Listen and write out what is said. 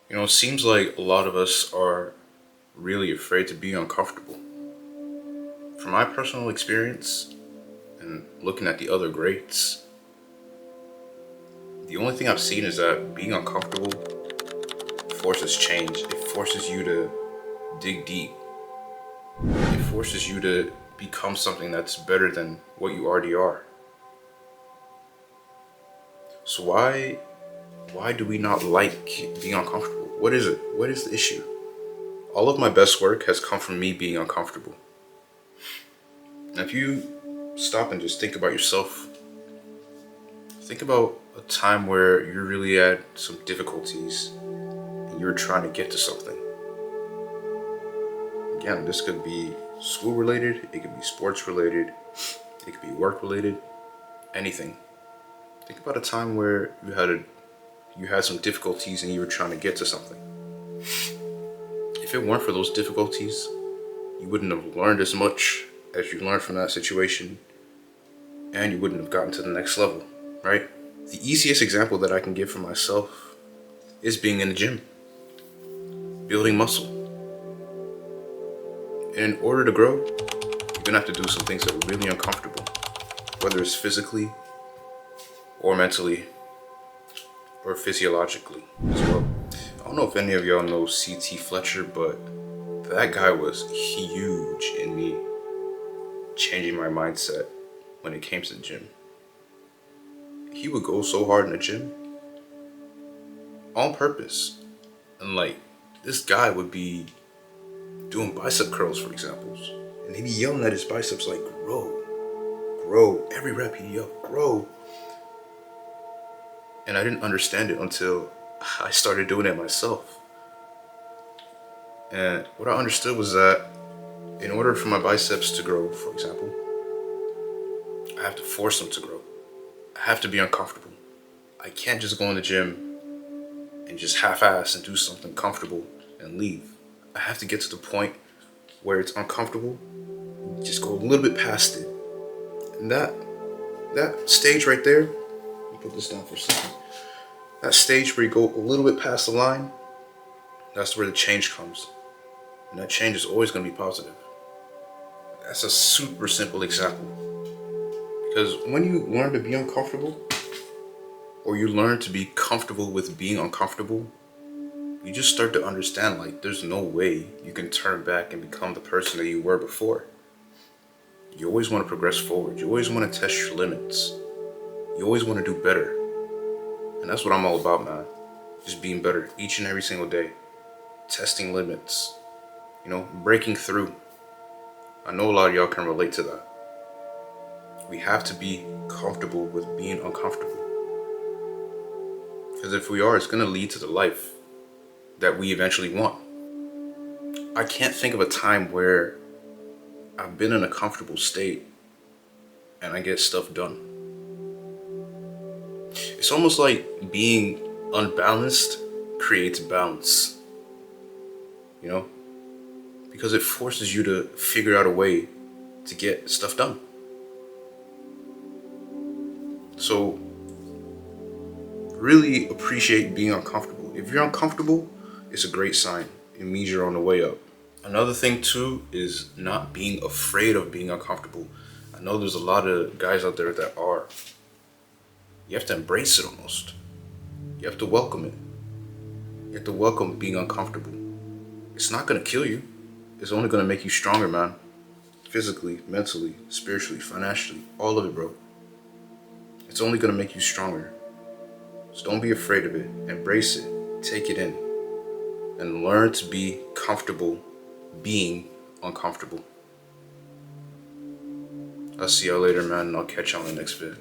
It seems like a lot of us are really afraid to be uncomfortable. From my personal experience and looking at the other greats, the only thing I've seen is that being uncomfortable forces change. It forces you to dig deep. It forces you to become something that's better than what you already are. So why do we not like being uncomfortable? What is it? What is the issue? All of my best work has come from me being uncomfortable. And if you stop and just think about yourself, think about a time where you really had some difficulties and you were trying to get to something. Again, this could be school related, it could be sports related, it could be work related, anything. Think about a time where you had some difficulties and you were trying to get to something. If it weren't for those difficulties, you wouldn't have learned as much as you learned from that situation, and you wouldn't have gotten to the next level, right? The easiest example that I can give for myself is being in the gym, building muscle. And in order to grow, you're gonna have to do some things that are really uncomfortable, whether it's physically or mentally or physiologically as well. I don't know if any of y'all know CT Fletcher, but that guy was huge in me changing my mindset when it came to the gym. He would go so hard in the gym on purpose. And like, this guy would be doing bicep curls, for examples. And he'd be yelling at his biceps like, grow, grow. Every rep he'd yell, grow. And I didn't understand it until I started doing it myself. And what I understood was that in order for my biceps to grow, for example, I have to force them to grow. I have to be uncomfortable. I can't just go in the gym and just half-ass and do something comfortable and leave. I have to get to the point where it's uncomfortable, just go a little bit past it. And that stage right there, let me put this down for a second. That stage where you go a little bit past the line, that's where the change comes. And that change is always going to be positive. That's a super simple example. Because when you learn to be uncomfortable, or you learn to be comfortable with being uncomfortable, you just start to understand like there's no way you can turn back and become the person that you were before. You always want to progress forward. You always want to test your limits. You always want to do better. And that's what I'm all about, man. Just being better each and every single day. Testing limits. Breaking through. I know a lot of y'all can relate to that. We have to be comfortable with being uncomfortable. Because if we are, it's going to lead to the life that we eventually want. I can't think of a time where I've been in a comfortable state and I get stuff done. It's almost like being unbalanced creates balance, you know? Because it forces you to figure out a way to get stuff done. So, really appreciate being uncomfortable. If you're uncomfortable, it's a great sign. It means you're on the way up. Another thing too is not being afraid of being uncomfortable. I know there's a lot of guys out there that are. You have to embrace it almost. You have to welcome it. You have to welcome being uncomfortable. It's not gonna kill you. It's only gonna make you stronger, man. Physically, mentally, spiritually, financially, all of it, bro. It's only gonna make you stronger. So don't be afraid of it. Embrace it. Take it in. And learn to be comfortable being uncomfortable. I'll see y'all later, man, and I'll catch y'all in the next vid.